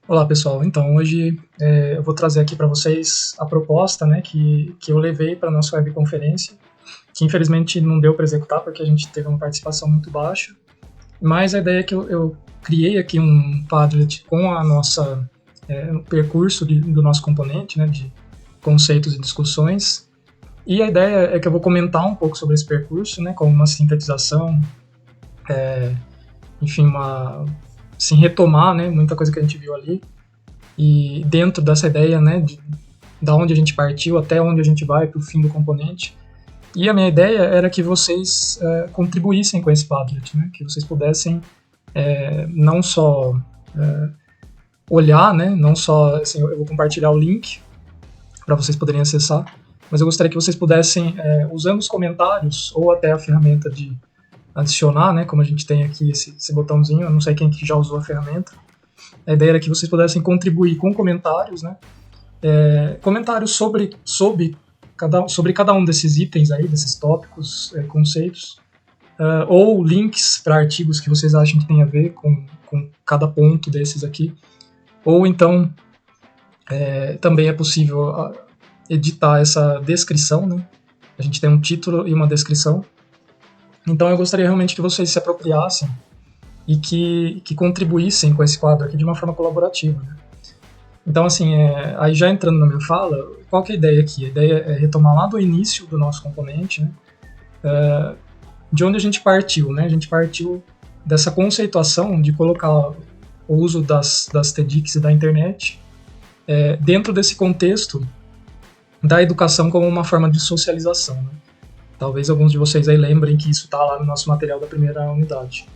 Olá, pessoal. Então, hoje eu vou trazer aqui para vocês a proposta, né, que eu levei para a nossa webconferência, que infelizmente não deu para executar porque a gente teve uma participação muito baixa, mas a ideia é que eu criei aqui um Padlet com a nossa o percurso do nosso componente, né, de conceitos e discussões, e a ideia é que eu vou comentar um pouco sobre esse percurso, né, como uma sintetização, enfim, assim, retomar, né, muita coisa que a gente viu ali, e dentro dessa ideia, né, da onde a gente partiu até onde a gente vai para o fim do componente. E a minha ideia era que vocês contribuíssem com esse Padlet, né, que vocês pudessem não só olhar, né, não só, assim, eu vou compartilhar o link para vocês poderem acessar, mas eu gostaria que vocês pudessem, usando os comentários ou até a ferramenta de adicionar, né, como a gente tem aqui esse botãozinho, eu não sei quem que já usou a ferramenta, a ideia era que vocês pudessem contribuir com comentários, né, comentários sobre cada um desses itens aí, desses tópicos, conceitos, ou links para artigos que vocês acham que tem a ver com cada ponto desses aqui, ou então também é possível editar essa descrição, né? A gente tem um título e uma descrição. Então eu gostaria realmente que vocês se apropriassem e que contribuíssem com esse quadro aqui de uma forma colaborativa, né? Então, assim, aí já entrando na minha fala, qual que é a ideia aqui? A ideia é retomar lá do início do nosso componente, né? De onde a gente partiu, né? A gente partiu dessa conceituação de colocar o uso das TEDx e da internet dentro desse contexto da educação como uma forma de socialização, né? Talvez alguns de vocês aí lembrem que isso está lá no nosso material da primeira unidade.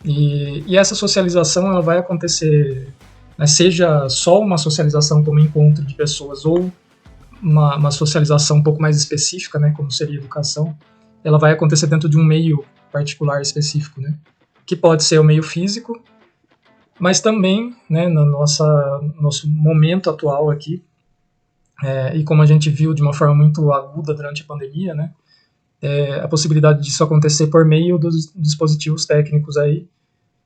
E essa socialização ela vai acontecer, né, seja só uma socialização como encontro de pessoas ou uma socialização um pouco mais específica, né, como seria a educação, ela vai acontecer dentro de um meio particular específico, né, que pode ser o meio físico, mas também, né, no nosso momento atual aqui, e como a gente viu de uma forma muito aguda durante a pandemia, né, a possibilidade disso acontecer por meio dos dispositivos técnicos aí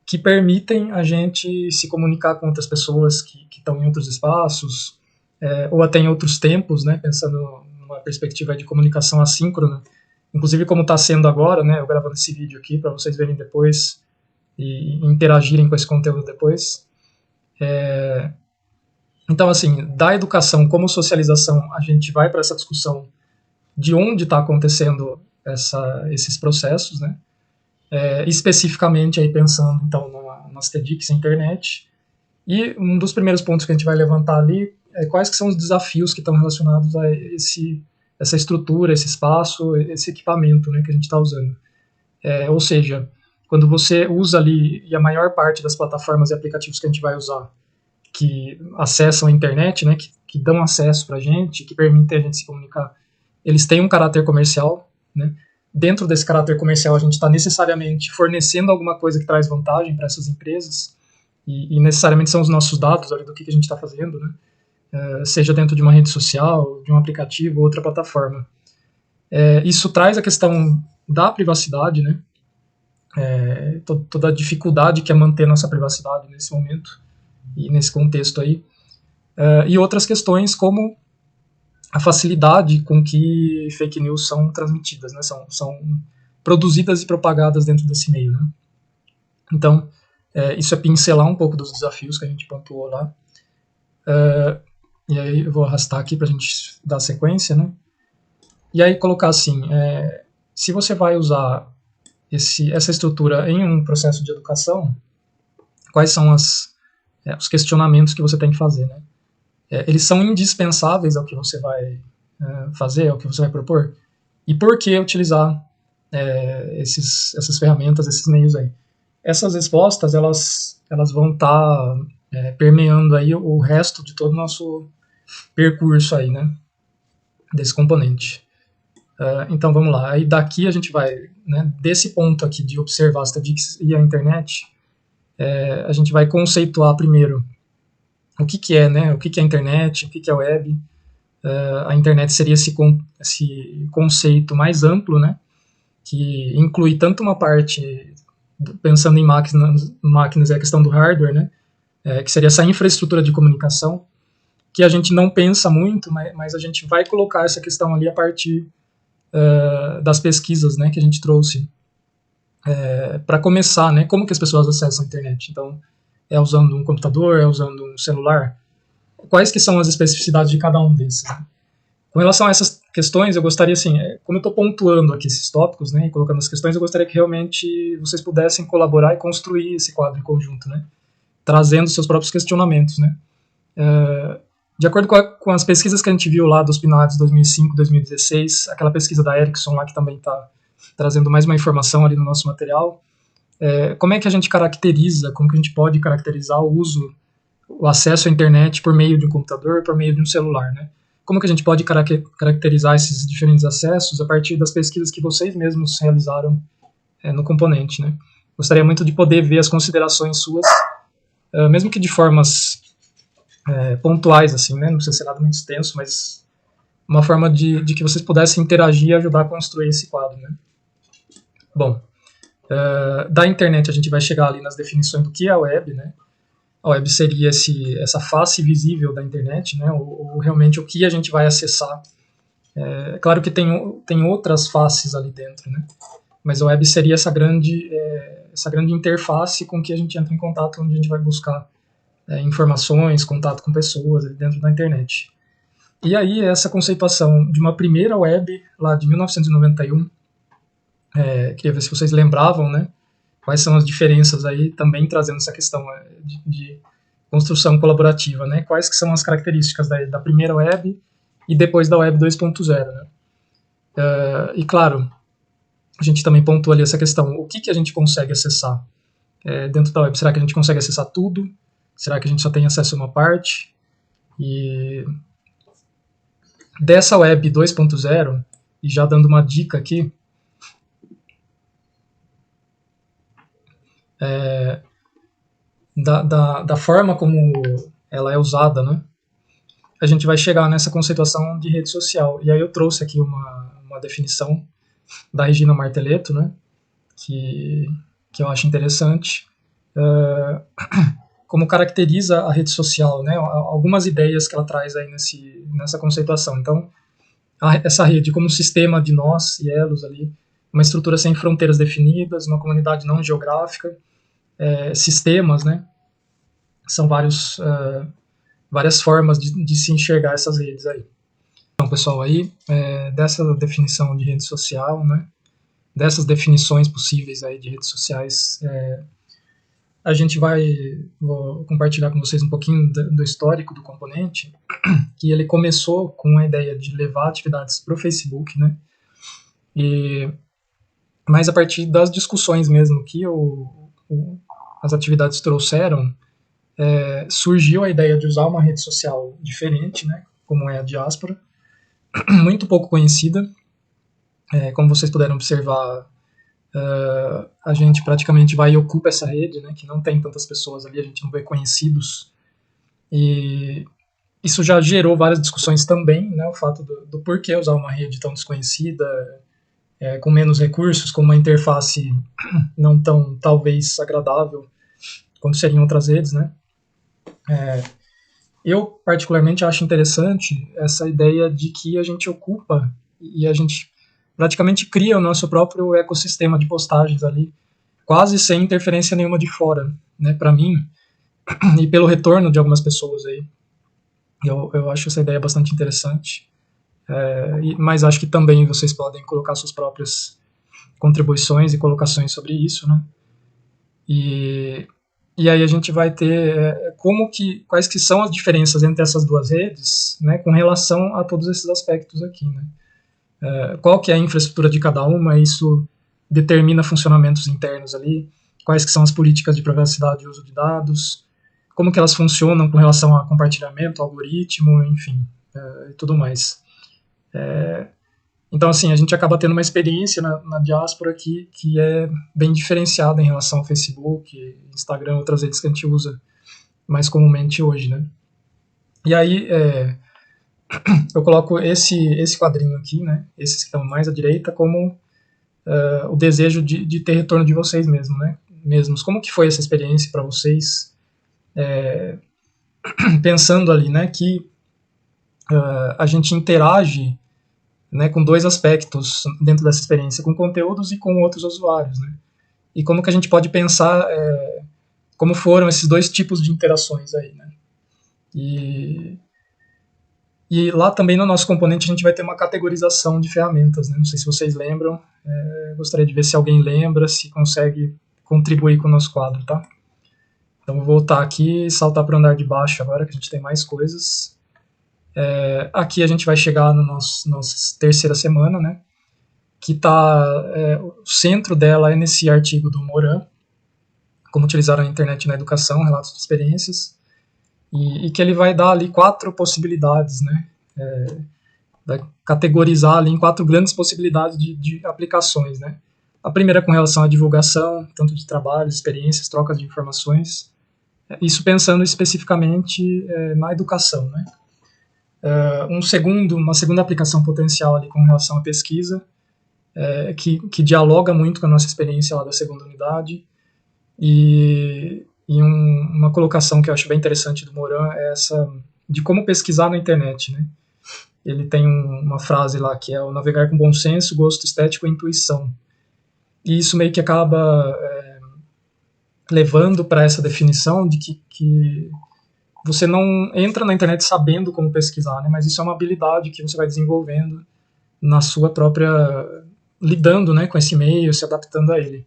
que permitem a gente se comunicar com outras pessoas que estão em outros espaços, ou até em outros tempos, né, pensando numa perspectiva de comunicação assíncrona, inclusive como está sendo agora, né, eu gravando esse vídeo aqui para vocês verem depois e interagirem com esse conteúdo depois. Então, assim, da educação como socialização, a gente vai para essa discussão de onde está acontecendo esses processos, né, especificamente aí pensando, então, nas TEDx, internet. E um dos primeiros pontos que a gente vai levantar ali é quais que são os desafios que estão relacionados a essa estrutura, esse espaço, esse equipamento, né, que a gente está usando. Ou seja, quando você usa ali, e a maior parte das plataformas e aplicativos que a gente vai usar, que acessam a internet, né, que dão acesso para a gente, que permitem a gente se comunicar, eles têm um caráter comercial, né? Dentro desse caráter comercial, a gente está necessariamente fornecendo alguma coisa que traz vantagem para essas empresas, e necessariamente são os nossos dados ali do que a gente está fazendo, né? Seja dentro de uma rede social, de um aplicativo, outra plataforma. Isso traz a questão da privacidade, né? Toda a dificuldade que é manter nossa privacidade nesse momento e nesse contexto aí. E outras questões como a facilidade com que fake news são transmitidas, né? São produzidas e propagadas dentro desse meio, né? Então, isso é pincelar um pouco dos desafios que a gente pontuou lá. E aí eu vou arrastar aqui para a gente dar sequência, né? E aí colocar assim, se você vai usar essa estrutura em um processo de educação, quais são os questionamentos que você tem que fazer, né? Eles são indispensáveis ao que você vai fazer, ao que você vai propor? E por que utilizar essas ferramentas, esses meios aí? Essas respostas, elas vão estar permeando aí o resto de todo o nosso percurso aí, né, desse componente. Então vamos lá, aí daqui a gente vai, né, desse ponto aqui de observar as TEDx e a internet, a gente vai conceituar primeiro o que é, né, o que é a internet, o que é a web. A internet seria esse conceito mais amplo, né, que inclui tanto uma parte, pensando em máquinas é a questão do hardware, né, que seria essa infraestrutura de comunicação, que a gente não pensa muito, mas a gente vai colocar essa questão ali a partir das pesquisas, né, que a gente trouxe para começar, né, como que as pessoas acessam a internet. Então, é usando um computador, é usando um celular? Quais que são as especificidades de cada um desses? Né? Com relação a essas questões, eu gostaria, assim, como eu estou pontuando aqui esses tópicos, né, e colocando as questões, eu gostaria que realmente vocês pudessem colaborar e construir esse quadro em conjunto, né, trazendo seus próprios questionamentos, né. De acordo com as pesquisas que a gente viu lá dos PNADs 2005, 2016, aquela pesquisa da Ericsson lá que também está trazendo mais uma informação ali no nosso material, como é que a gente caracteriza, como que a gente pode caracterizar o uso, o acesso à internet por meio de um computador, por meio de um celular, né? Como que a gente pode caracterizar esses diferentes acessos a partir das pesquisas que vocês mesmos realizaram no componente, né? Gostaria muito de poder ver as considerações suas, mesmo que de formas pontuais, assim, né? Não precisa ser nada muito extenso, mas uma forma de que vocês pudessem interagir e ajudar a construir esse quadro, né? Bom, da internet a gente vai chegar ali nas definições do que é a web, né? A web seria essa face visível da internet, né? Ou realmente o que a gente vai acessar. Claro que tem outras faces ali dentro, né? Mas a web seria essa grande interface com que a gente entra em contato, onde a gente vai buscar informações, contato com pessoas ali dentro da internet. E aí essa conceituação de uma primeira web lá de 1991, queria ver se vocês lembravam, né? Quais são as diferenças aí, também trazendo essa questão de construção colaborativa, né? Quais que são as características da primeira web e depois da web 2.0, né? E claro, a gente também pontua ali essa questão, o que a gente consegue acessar dentro da web? Será que a gente consegue acessar tudo? Será que a gente só tem acesso a uma parte? E dessa web 2.0, e já dando uma dica aqui, da forma como ela é usada, né, a gente vai chegar nessa conceituação de rede social. E aí eu trouxe aqui uma definição da Regina Marteletto, né, que eu acho interessante, como caracteriza a rede social, né, algumas ideias que ela traz aí nessa conceituação. Então, essa rede como um sistema de nós e elos ali, uma estrutura sem fronteiras definidas, uma comunidade não geográfica, sistemas, né, são várias formas de se enxergar essas redes aí. Então, pessoal, aí, dessa definição de rede social, né, dessas definições possíveis aí de redes sociais, a gente vou compartilhar com vocês um pouquinho do histórico do componente, que ele começou com a ideia de levar atividades para o Facebook, né, mas a partir das discussões mesmo que as atividades trouxeram, surgiu a ideia de usar uma rede social diferente, né, como é a Diaspora, muito pouco conhecida. Como vocês puderam observar, a gente praticamente vai e ocupa essa rede, né, que não tem tantas pessoas ali, a gente não vê conhecidos, e isso já gerou várias discussões também, né, o fato do porquê usar uma rede tão desconhecida, com menos recursos, com uma interface não tão, talvez, agradável quanto seriam outras redes, né. Eu, particularmente, acho interessante essa ideia de que a gente ocupa e a gente praticamente cria o nosso próprio ecossistema de postagens ali, quase sem interferência nenhuma de fora, né, para mim, e pelo retorno de algumas pessoas aí. Eu acho essa ideia bastante interessante, mas acho que também vocês podem colocar suas próprias contribuições e colocações sobre isso, né, e aí a gente vai ter quais que são as diferenças entre essas duas redes, né, com relação a todos esses aspectos aqui, né. Qual que é a infraestrutura de cada uma, isso determina funcionamentos internos ali, quais que são as políticas de privacidade e uso de dados, como que elas funcionam com relação a compartilhamento, algoritmo, enfim, e tudo mais. Então, assim, a gente acaba tendo uma experiência na diáspora que é bem diferenciada em relação ao Facebook, Instagram, outras redes que a gente usa mais comumente hoje, né? E aí, eu coloco esse quadrinho aqui, né, esses que estão mais à direita, como o desejo de ter retorno de vocês mesmos, né? Como que foi essa experiência para vocês? pensando ali, né, que a gente interage, né, com dois aspectos dentro dessa experiência, com conteúdos e com outros usuários, né? E como que a gente pode pensar como foram esses dois tipos de interações aí, né? E, e lá também no nosso componente a gente vai ter uma categorização de ferramentas, né? Não sei se vocês lembram, gostaria de ver se alguém lembra, se consegue contribuir com o nosso quadro, tá? Então vou voltar aqui e saltar para o andar de baixo agora, que a gente tem mais coisas. Aqui a gente vai chegar na nossa terceira semana, né? Que o centro dela é nesse artigo do Moran, como utilizar a internet na educação, relatos de experiências, e que ele vai dar ali 4 possibilidades, né? Vai categorizar ali em 4 grandes possibilidades de aplicações, né? A primeira é com relação à divulgação, tanto de trabalhos, experiências, trocas de informações, isso pensando especificamente na educação, né? Uma segunda aplicação potencial ali com relação à pesquisa, que dialoga muito com a nossa experiência lá da segunda unidade, e uma colocação que eu acho bem interessante do Moran é essa de como pesquisar na internet, né? Ele tem uma frase lá que é o navegar com bom senso, gosto estético e intuição. E isso meio que acaba levando para essa definição de que você não entra na internet sabendo como pesquisar, né? Mas isso é uma habilidade que você vai desenvolvendo na sua própria lidando, né, com esse meio, se adaptando a ele.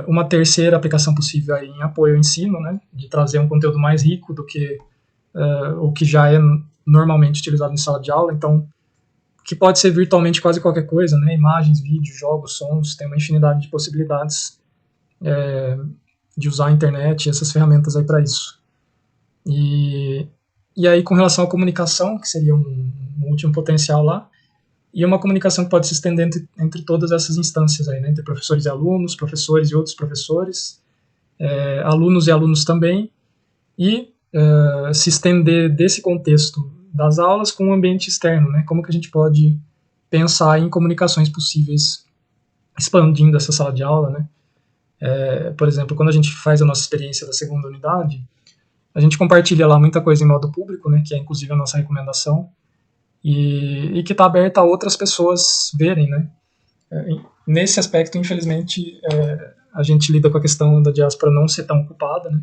Uma terceira aplicação possível aí em apoio ao ensino, né, de trazer um conteúdo mais rico do que o que já é normalmente utilizado em sala de aula, então, que pode ser virtualmente quase qualquer coisa, né, imagens, vídeos, jogos, sons, tem uma infinidade de possibilidades de usar a internet e essas ferramentas aí para isso. E aí, com relação à comunicação, que seria um último potencial lá, e uma comunicação que pode se estender entre todas essas instâncias aí, né, entre professores e alunos, professores e outros professores, alunos e alunos também, e se estender desse contexto das aulas com o ambiente externo, né, como que a gente pode pensar em comunicações possíveis expandindo essa sala de aula, né. Por exemplo, quando a gente faz a nossa experiência da segunda unidade, a gente compartilha lá muita coisa em modo público, né, que é inclusive a nossa recomendação, e que está aberta a outras pessoas verem, né. Nesse aspecto, infelizmente, a gente lida com a questão da diáspora não ser tão ocupada, né,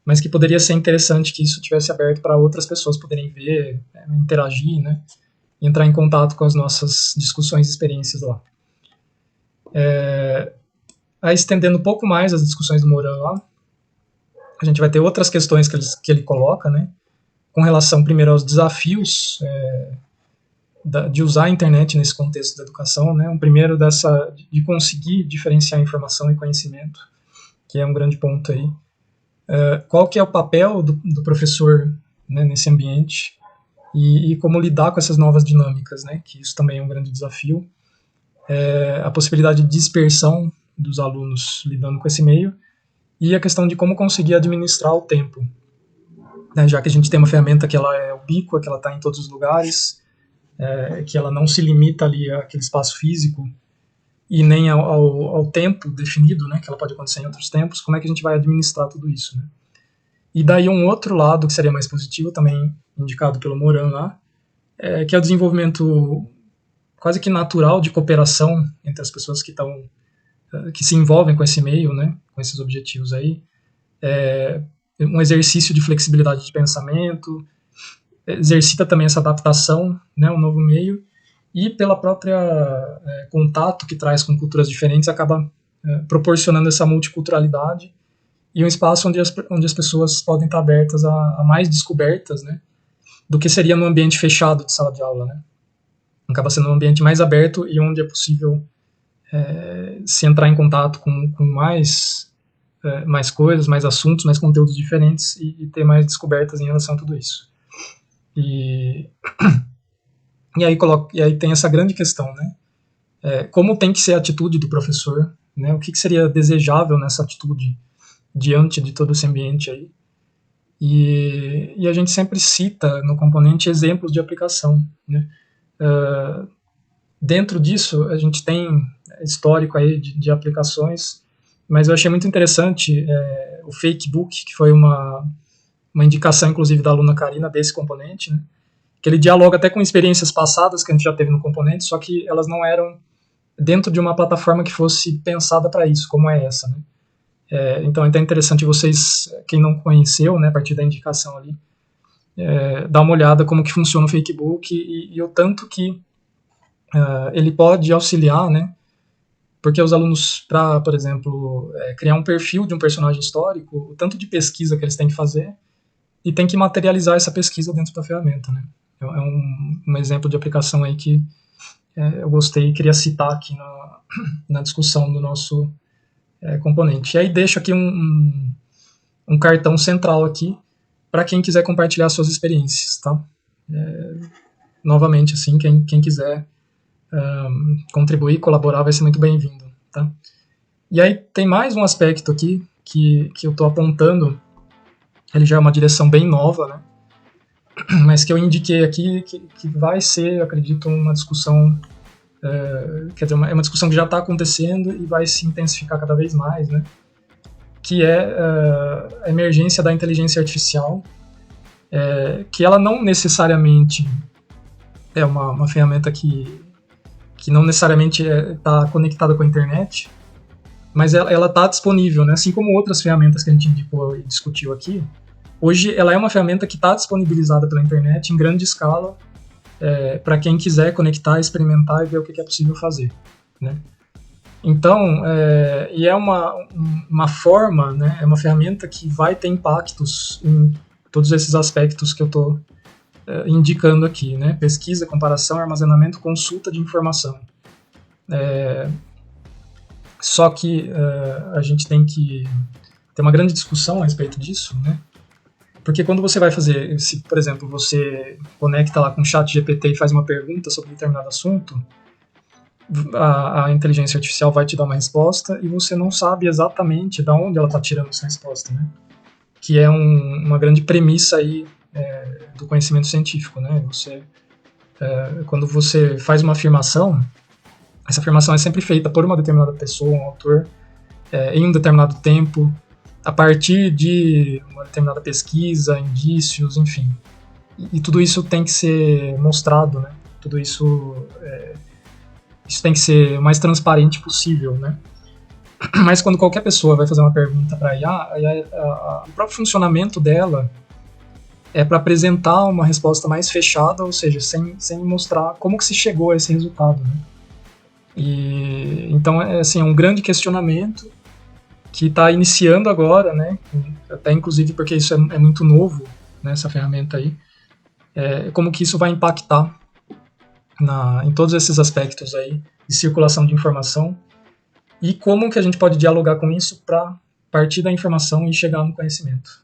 mas que poderia ser interessante que isso tivesse aberto para outras pessoas poderem ver, interagir, né, e entrar em contato com as nossas discussões e experiências lá. Aí, estendendo um pouco mais as discussões do Moran lá, a gente vai ter outras questões que ele coloca, né, com relação, primeiro, aos desafios de usar a internet nesse contexto da educação, né, primeiro de conseguir diferenciar informação e conhecimento, que é um grande ponto aí. Qual que é o papel do professor, né, nesse ambiente e como lidar com essas novas dinâmicas, né, que isso também é um grande desafio. A possibilidade de dispersão dos alunos lidando com esse meio e a questão de como conseguir administrar o tempo, né, já que a gente tem uma ferramenta que ela é ubíqua, que ela está em todos os lugares, que ela não se limita ali àquele espaço físico e nem ao tempo definido, né, que ela pode acontecer em outros tempos, como é que a gente vai administrar tudo isso, né? E daí um outro lado que seria mais positivo, também indicado pelo Moran lá, que é o desenvolvimento quase que natural de cooperação entre as pessoas que se envolvem com esse meio, né, com esses objetivos aí, um exercício de flexibilidade de pensamento, exercita também essa adaptação, né, ao novo meio, e pela própria contato que traz com culturas diferentes, acaba proporcionando essa multiculturalidade e um espaço onde as pessoas podem estar abertas a mais descobertas, né, do que seria no ambiente fechado de sala de aula, né. Acaba sendo um ambiente mais aberto e onde é possível se entrar em contato com mais coisas, mais assuntos, mais conteúdos diferentes e ter mais descobertas em relação a tudo isso. E aí tem essa grande questão, né? Como tem que ser a atitude do professor, né? O que seria desejável nessa atitude diante de todo esse ambiente aí? E a gente sempre cita no componente exemplos de aplicação, né? Dentro disso, a gente tem histórico aí de aplicações mas eu achei muito interessante o Fakebook, que foi uma indicação, inclusive, da aluna Karina desse componente, né? Que ele dialoga até com experiências passadas que a gente já teve no componente, só que elas não eram dentro de uma plataforma que fosse pensada para isso, como é essa, né? Então é até interessante vocês, quem não conheceu, né, a partir da indicação ali, dar uma olhada como que funciona o Fakebook e o tanto que ele pode auxiliar, né? Porque os alunos, para, por exemplo, criar um perfil de um personagem histórico, o tanto de pesquisa que eles têm que fazer e tem que materializar essa pesquisa dentro da ferramenta, né? É um exemplo de aplicação aí que eu gostei e queria citar aqui na discussão do nosso componente. E aí deixo aqui um cartão central aqui para quem quiser compartilhar suas experiências, tá? Novamente, assim, quem quiser contribuir, colaborar, vai ser muito bem-vindo, tá? E aí tem mais um aspecto aqui que eu estou apontando, ele já é uma direção bem nova, né? Mas que eu indiquei aqui que vai ser, eu acredito, uma discussão, quer dizer, é uma discussão que já está acontecendo e vai se intensificar cada vez mais, né? Que é a emergência da inteligência artificial, que ela não necessariamente é uma ferramenta que não necessariamente está conectada com a internet, mas ela está disponível, né? Assim como outras ferramentas que a gente indicou e discutiu aqui. Hoje ela é uma ferramenta que está disponibilizada pela internet em grande escala para quem quiser conectar, experimentar e ver o que é possível fazer, né? Então, e é uma forma, né? É uma ferramenta que vai ter impactos em todos esses aspectos que eu estou indicando aqui, né? Pesquisa, comparação, armazenamento, consulta de informação. Só que a gente tem que ter uma grande discussão a respeito disso, né? Porque quando você vai fazer, se, por exemplo, você conecta lá com o chat GPT e faz uma pergunta sobre determinado assunto, a inteligência artificial vai te dar uma resposta e você não sabe exatamente de onde ela está tirando essa resposta, né? Que é uma grande premissa aí do conhecimento científico, né? Quando você faz uma afirmação, essa afirmação é sempre feita por uma determinada pessoa, um autor, em um determinado tempo, a partir de uma determinada pesquisa, indícios, enfim. E tudo isso tem que ser mostrado, né? Tudo isso, isso tem que ser o mais transparente possível, né? Mas quando qualquer pessoa vai fazer uma pergunta para a IA, o próprio funcionamento dela é para apresentar uma resposta mais fechada, ou seja, sem mostrar como que se chegou a esse resultado, né? E então assim, é um grande questionamento que está iniciando agora, né? Até inclusive porque isso é muito novo, né, essa ferramenta aí, como que isso vai impactar em todos esses aspectos aí de circulação de informação e como que a gente pode dialogar com isso para partir da informação e chegar no conhecimento.